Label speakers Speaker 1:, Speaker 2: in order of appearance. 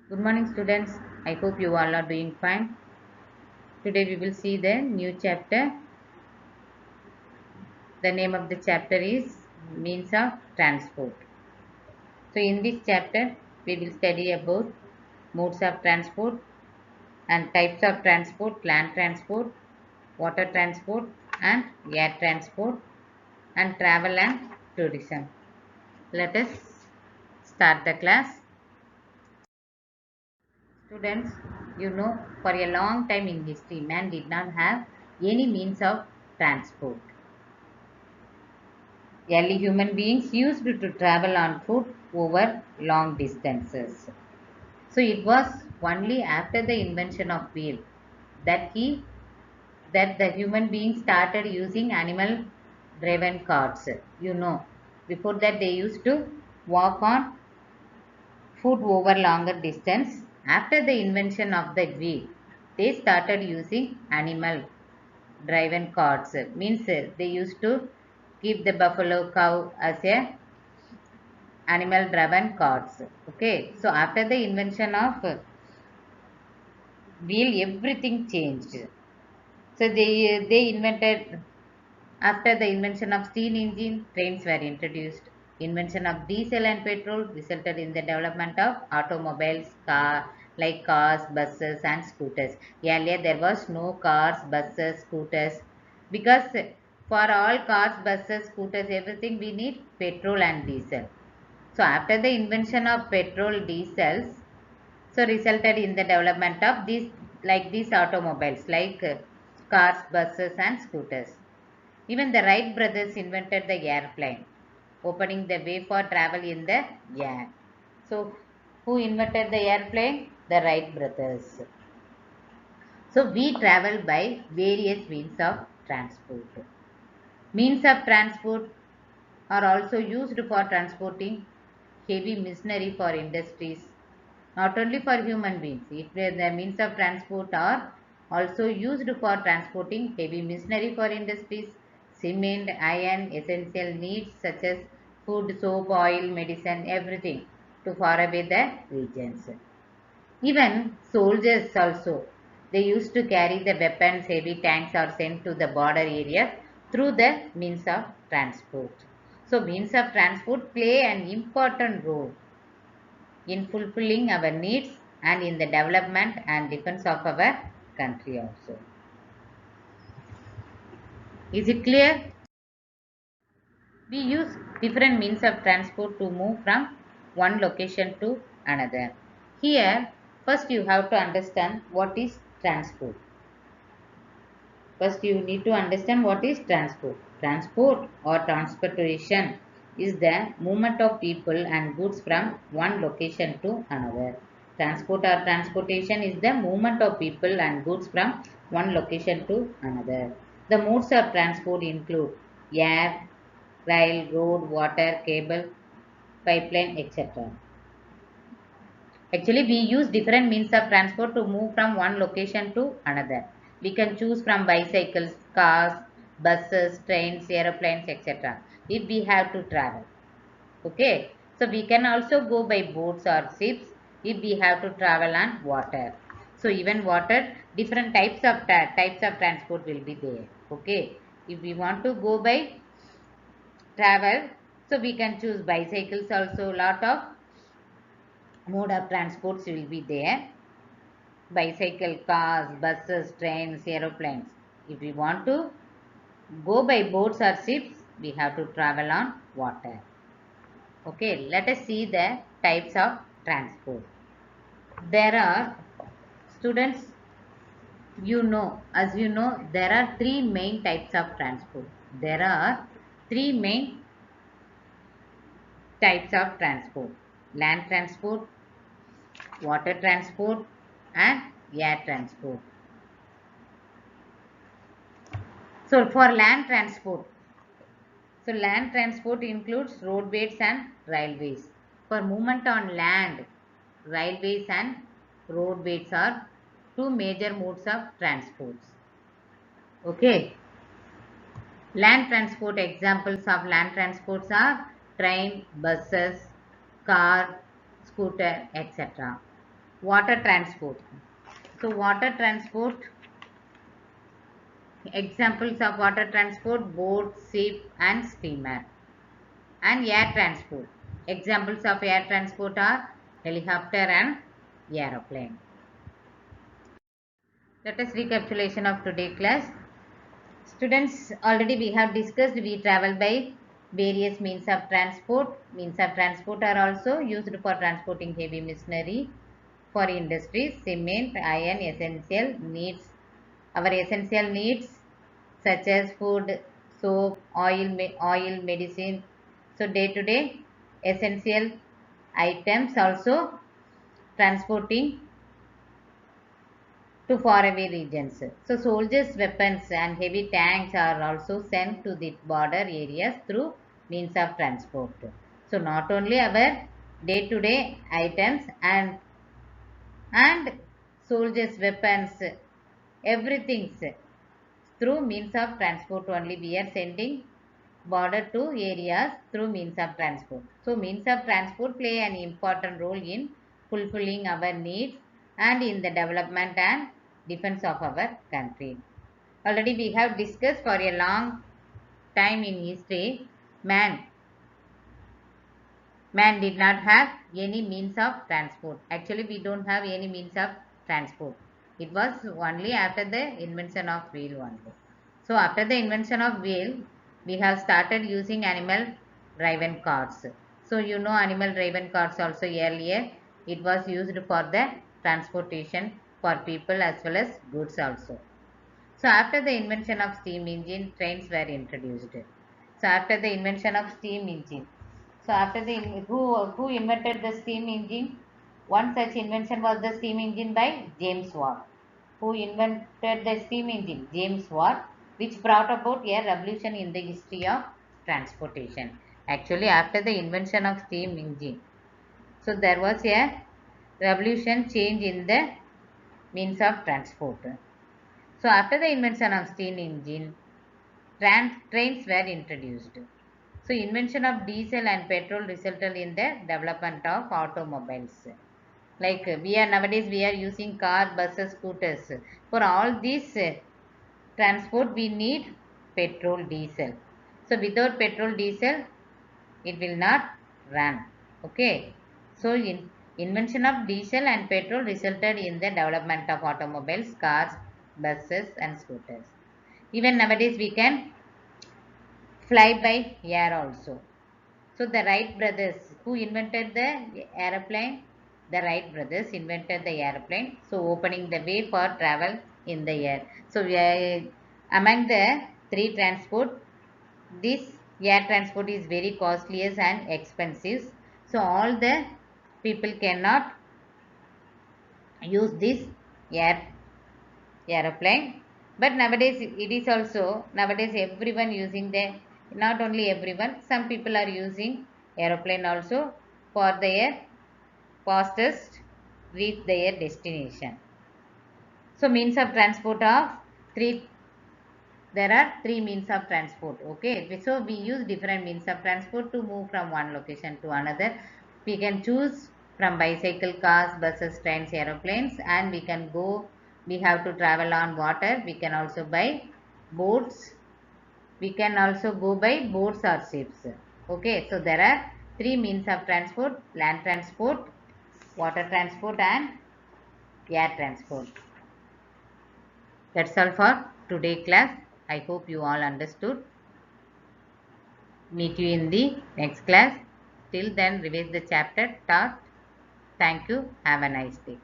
Speaker 1: Good morning, students. I hope you all are doing fine. Today we will see the new chapter. The name of the chapter is Means of Transport. So, in this chapter, we will study about modes of transport and types of transport, land transport, water transport, and air transport, and travel and tourism. Let us start the class. Students, for a long time in history, man did not have any means of transport. Early human beings used to travel on foot over long distances. So it was only after the invention of wheel that that the human beings started using animal driven carts. Before that they used to walk on foot over longer distance. After the invention of the wheel, they started using animal driven carts. Means they used to keep the buffalo cow as a animal driven carts. Okay, so after the invention of wheel, everything changed. So they invented, after the invention of steam engine, trains were introduced. Invention of diesel and petrol resulted in the development of automobiles, like cars, buses, and scooters. Earlier, there was no cars, buses, scooters, because for all cars, buses, scooters, everything we need petrol and diesel. So after the invention of petrol, diesels, so resulted in the development of these automobiles, like cars, buses, and scooters. Even the Wright brothers invented the airplane, opening the way for travel in the air. So who invented the airplane? The Wright brothers. So we travel by various means of transport. Means of transport are also used for transporting heavy machinery for industries, not only for human beings. The means of transport are also used for transporting heavy machinery for industries, cement, iron, essential needs such as food, soap, oil, medicine, everything to far away the regions. Even soldiers also, they used to carry the weapons, heavy tanks are sent to the border areas through the means of transport. So means of transport play an important role in fulfilling our needs and in the development and defense of our country also. Is it clear? We use different means of transport to move from one location to another. Here, first you have to understand what is transport. First, you need to understand what is transport. Transport or transportation is the movement of people and goods from one location to another. Transport or transportation is the movement of people and goods from one location to another. The modes of transport include air, rail, road, water, cable, pipeline, etc. Actually, we use different means of transport to move from one location to another. We can choose from bicycles, cars, buses, trains, aeroplanes, etc. if we have to travel. Okay. So we can also go by boats or ships if we have to travel on water. So even water, different types of transport will be there. Okay. If we want to go by travel, so we can choose bicycles also. Lot of mode of transports will be there: bicycle, cars, buses, trains, aeroplanes. If we want to go by boats or ships, we have to travel on water. Okay, let us see the types of transport. There are, students, as you know, there are three main types of transport. There are three main types of transport: land transport, water transport, and air transport. So for land transport, so land transport includes roadways and railways. For movement on land, railways and roadways are two major modes of transports. Okay. Land transport, examples of land transports are train, buses, car, scooter, etc. Water transport. So water transport, examples of water transport: boat, ship and steamer. And air transport, examples of air transport are helicopter and aeroplane. Let us recapitulation of today class. Students, already we have discussed we travel by various means of transport. Means of transport are also used for transporting heavy machinery for industries, cement, iron, essential needs. Our essential needs such as food, soap, oil, medicine. So day to day essential items also transporting to faraway regions. So soldiers' weapons and heavy tanks are also sent to the border areas through means of transport. So not only our day-to-day items and soldiers' weapons, everything through means of transport only we are sending border to areas through means of transport. So means of transport play an important role in fulfilling our needs and in the development and defense of our country. Already we have discussed for a long time in history, man did not have any means of transport. Actually, we don't have any means of transport. It was only after the invention of wheel only. So after the invention of wheel, we have started using animal driven cars. So you know, animal driven cars also earlier it was used for the transportation for people as well as goods also. So after the invention of steam engine, trains were introduced. So after the invention of steam engine, so after the who invented the steam engine? One such invention was the steam engine by James Watt. Who invented the steam engine? James Watt, which brought about a revolution in the history of transportation. Actually, after the invention of steam engine, so there was a revolution change in the means of transport. So after the invention of steam engine, trains were introduced. So invention of diesel and petrol resulted in the development of automobiles. Like we are nowadays we are using car, buses, scooters. For all these transport we need petrol, diesel. So without petrol, diesel it will not run. Okay. So invention of diesel and petrol resulted in the development of automobiles, cars, buses and scooters. Even nowadays we can fly by air also. So the Wright brothers who invented the aeroplane, the Wright brothers invented the airplane, so opening the way for travel in the air. So we are, among the three transport, this air transport is very costly and expensive. So all the people cannot use this air aeroplane. But nowadays it is also, nowadays everyone using the, not only everyone, some people are using aeroplane also for their fastest reach their destination. So means of transport of three, there are three means of transport. Okay, so we use different means of transport to move from one location to another. We can choose from bicycle, cars, buses, trains, aeroplanes, and we can go, we have to travel on water, we can also by boats, we can also go by boats or ships. Okay, so there are three means of transport: land transport, water transport and air transport. That's all for today class. I hope you all understood. Meet you in the next class. Till then, revise the chapter taught. Thank you. Have a nice day.